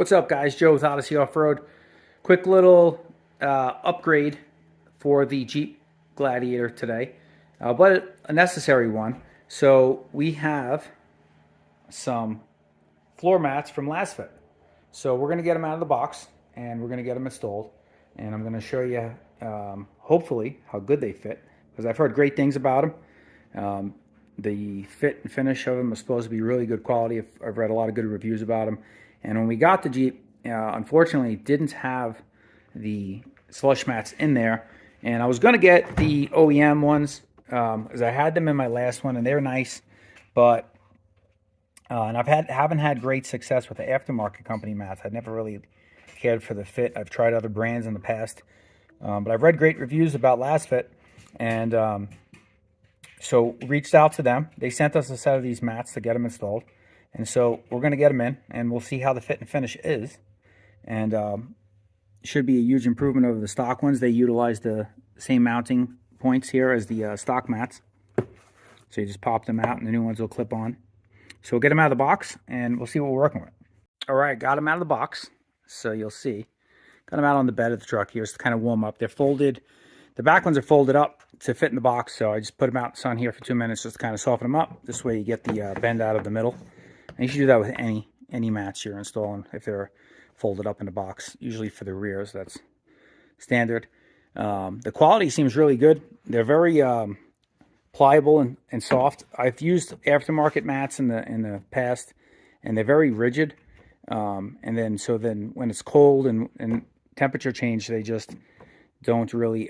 What's up, guys? Joe with Odyssey Off-Road. Quick little upgrade for the Jeep Gladiator today, but a necessary one. So we have some floor mats from Lasfit. So we're going to get them out of the box, and we're going to get them installed. And I'm going to show you, hopefully, how good they fit, because I've heard great things about them. The fit and finish of them is supposed to be really good quality. I've read a lot of good reviews about them. And when we got the Jeep, unfortunately, it didn't have the slush mats in there. And I was going to get the OEM ones, as I had them in my last one, and they're nice. But and haven't had great success with the aftermarket company mats. I've never really cared for the fit. I've tried other brands in the past, but I've read great reviews about Lasfit, and so reached out to them. They sent us a set of these mats to get them installed. And so we're going to get them in, and we'll see how the fit and finish is. And should be a huge improvement over the stock ones. They utilize the same mounting points here as the stock mats. So you just pop them out, and the new ones will clip on. So we'll get them out of the box, and we'll see what we're working with. All right, got them out of the box. So you'll see. Got them out on the bed of the truck here to kind of warm up. They're folded. The back ones are folded up to fit in the box, so I just put them out in the sun here for 2 minutes just to kind of soften them up. This way you get the bend out of the middle. And you should do that with any mats you're installing if they're folded up in the box. Usually for the rears, that's standard. The quality seems really good. They're very pliable and soft. I've used aftermarket mats in the past, and they're very rigid. And then when it's cold and temperature change, they just don't really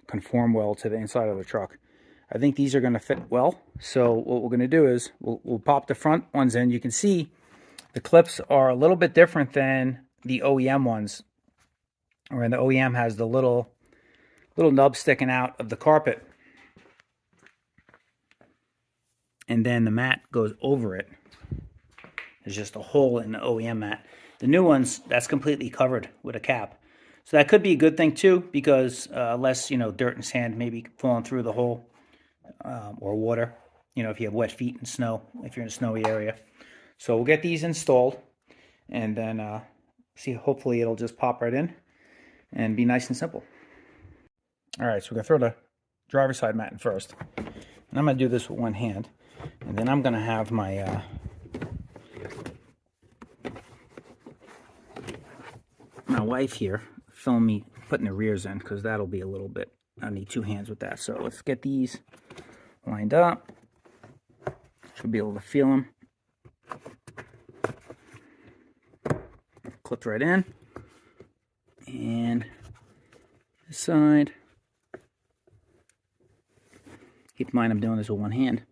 conform well to the inside of the truck. I think these are going to fit well. So what we're going to do is we'll pop the front ones in. You can see the clips are a little bit different than the OEM ones, where the OEM has the little nub sticking out of the carpet, and then the mat goes over it. There's just a hole in the OEM mat. The new ones, that's completely covered with a cap. So that could be a good thing too, because less dirt and sand maybe falling through the hole. Or water, if you have wet feet and snow, if you're in a snowy area. So we'll get these installed, and then see, hopefully it'll just pop right in and be nice and simple. All right, so we're going to throw the driver's side mat in first. And I'm going to do this with one hand. And then I'm going to have my my wife here film me putting the rears in, because that'll be a little bit, I need two hands with that. So let's get these lined up. Should be able to feel them. Clipped right in. And this side. Keep in mind I'm doing this with one hand.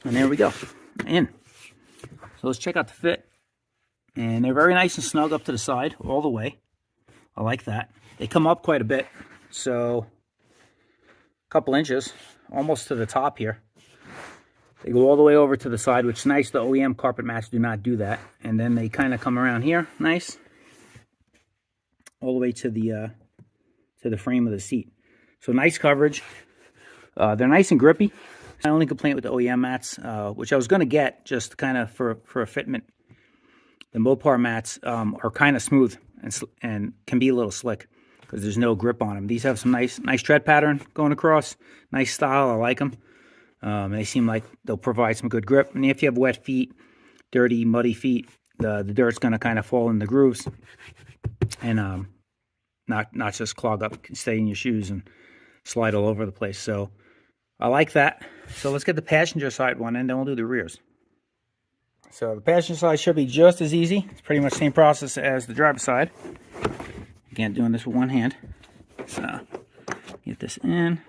And there we go. In. So let's check out the fit. And they're very nice and snug up to the side, all the way. I like that. They come up quite a bit, so a couple inches, almost to the top here. They go all the way over to the side, which is nice. The OEM carpet mats do not do that. And then they kind of come around here, nice, all the way to the frame of the seat. So nice coverage. They're nice and grippy. My only complaint with the OEM mats, which I was going to get just kind of for a fitment. The Mopar mats are kind of smooth and can be a little slick because there's no grip on them. These have some nice tread pattern going across. Nice style. I like them. They seem like they'll provide some good grip. And if you have wet feet, dirty, muddy feet, the dirt's going to kind of fall in the grooves and not just clog up, stay in your shoes and slide all over the place. So I like that. So let's get the passenger side one, and then we'll do the rears. So the passenger side should be just as easy. It's pretty much the same process as the driver's side. Again, doing this with one hand. So get this in.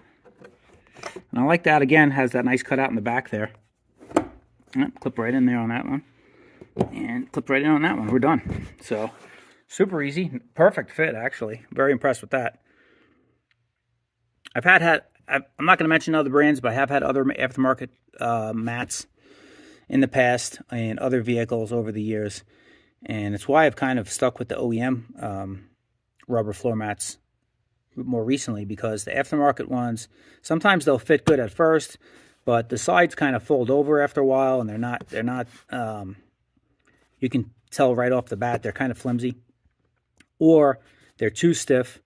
And I like that, again, has that nice cutout in the back there. Clip right in there on that one. And clip right in on that one. We're done. So super easy. Perfect fit, actually. Very impressed with that. I'm not going to mention other brands, but I have had other aftermarket mats in the past and other vehicles over the years, and it's why I've kind of stuck with the OEM rubber floor mats more recently, because the aftermarket ones, sometimes they'll fit good at first, but the sides kind of fold over after a while, and they're not you can tell right off the bat they're kind of flimsy, or they're too stiff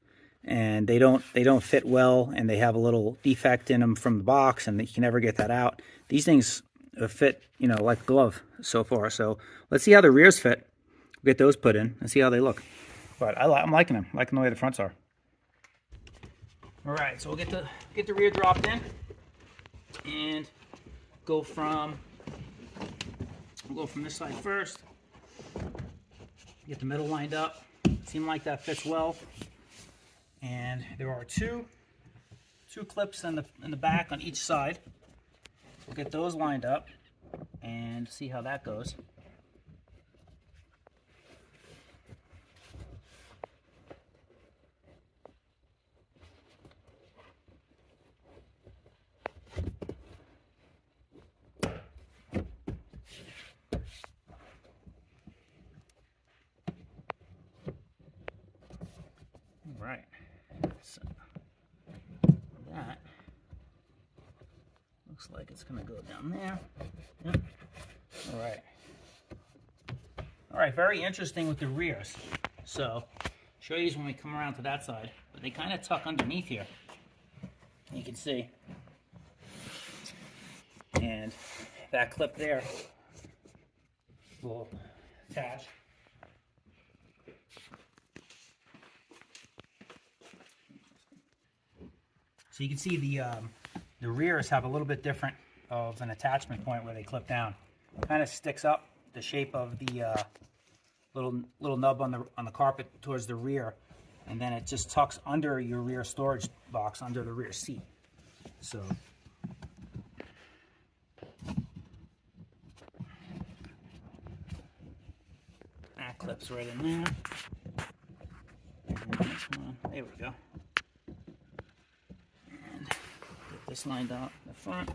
and they don't fit well, and they have a little defect in them from the box, and you can never get that out. These things fit, you know, like a glove so far. So let's see how the rears fit. We'll get those put in and see how they look. But I'm liking them, liking the way the fronts are. All right, so we'll get the rear dropped in and we'll go from this side first. Get the middle lined up. Seems like that fits well. And there are two clips in the back on each side. We'll get those lined up and see how that goes. All right. So that looks like it's going to go down there. Yep. All right. All right, very interesting with the rears. So, show you when we come around to that side, but they kind of tuck underneath here. You can see. And that clip there will attach. So you can see the rears have a little bit different of an attachment point where they clip down. Kind of sticks up the shape of the little nub on the carpet towards the rear, and then it just tucks under your rear storage box under the rear seat. So that clips right in there. And this one, there we go. This lined up in the front.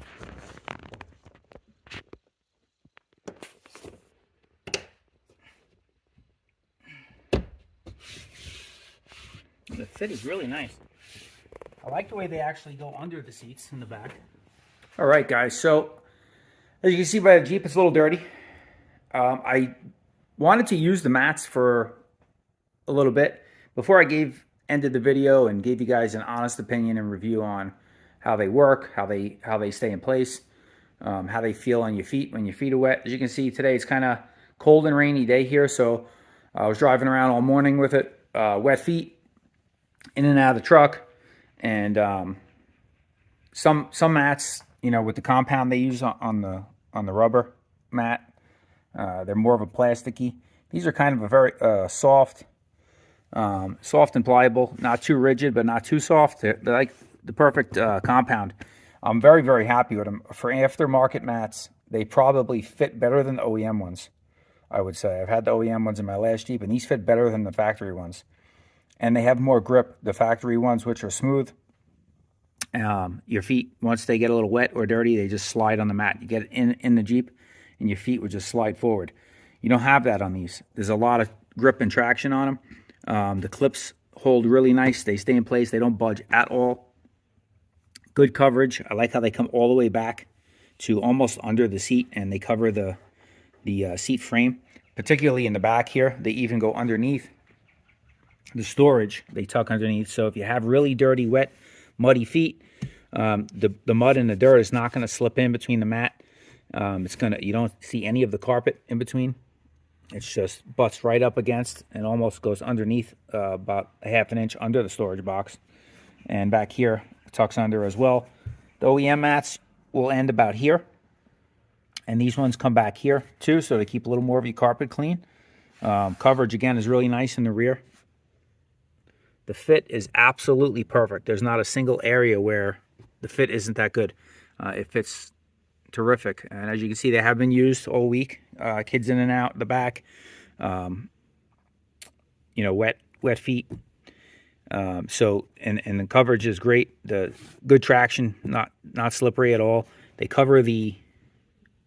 The fit is really nice. I like the way they actually go under the seats in the back. All right, guys. So as you can see by the Jeep, it's a little dirty. I wanted to use the mats for a little bit before I ended the video and gave you guys an honest opinion and review on how they work, how they stay in place, how they feel on your feet when your feet are wet. As you can see, today it's kind of cold and rainy day here, so I was driving around all morning with it, wet feet, in and out of the truck. And some mats, you know, with the compound they use on the rubber mat, they're more of a plasticky. These are kind of a very soft and pliable, not too rigid, but not too soft. They're like the perfect compound. I'm very, very happy with them. For aftermarket mats, they probably fit better than the OEM ones, I would say. I've had the OEM ones in my last Jeep, and these fit better than the factory ones. And they have more grip. The factory ones, which are smooth, your feet, once they get a little wet or dirty, they just slide on the mat. You get it in the Jeep, and your feet would just slide forward. You don't have that on these. There's a lot of grip and traction on them. The clips hold really nice. They stay in place. They don't budge at all. Good coverage. I like how they come all the way back to almost under the seat, and they cover the seat frame, particularly in the back here. They even go underneath the storage. They tuck underneath. So if you have really dirty, wet, muddy feet, the mud and the dirt is not going to slip in between the mat. You don't see any of the carpet in between. It's just butts right up against and almost goes underneath, about a ½ inch under the storage box. And back here, it tucks under as well. The OEM mats will end about here. And these ones come back here too, so they keep a little more of your carpet clean. Coverage, again, is really nice in the rear. The fit is absolutely perfect. There's not a single area where the fit isn't that good. It fits terrific. And as you can see, they have been used all week. Kids in and out the back. You know, wet feet. So the coverage is great. The good traction, not slippery at all. They cover the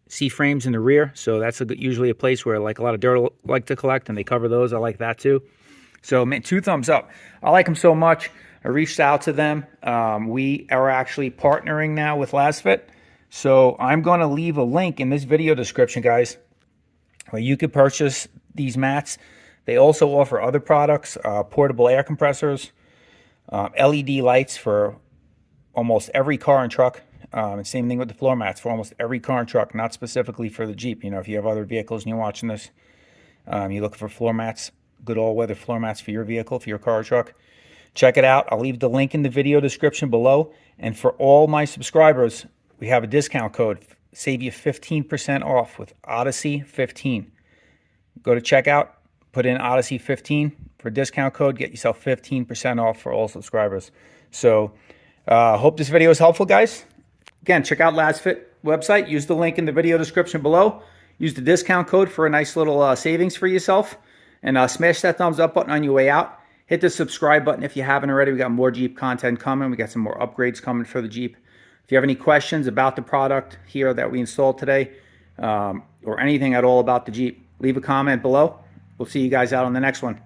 seat frames in the rear, so that's usually a place where like a lot of dirt like to collect, and they cover those. I like that too. So man, 2 thumbs up. I like them so much. I reached out to them. We are actually partnering now with Lasfit. So I'm going to leave a link in this video description, guys, where you could purchase these mats. They also offer other products, portable air compressors, LED lights for almost every car and truck. And same thing with the floor mats for almost every car and truck, not specifically for the Jeep. You know, if you have other vehicles and you're watching this, you're looking for floor mats, good all-weather floor mats for your vehicle, for your car or truck. Check it out. I'll leave the link in the video description below. And for all my subscribers, we have a discount code. Save you 15% off with Odyssey 15. Go to checkout, put in Odyssey 15 for discount code, get yourself 15% off for all subscribers. So hope this video is helpful, guys. Again, check out Lasfit website. Use the link in the video description below. Use the discount code for a nice little savings for yourself. And smash that thumbs up button on your way out. Hit the subscribe button if you haven't already. We got more Jeep content coming. We got some more upgrades coming for the Jeep. If you have any questions about the product here that we installed today, or anything at all about the Jeep, leave a comment below. We'll see you guys out on the next one.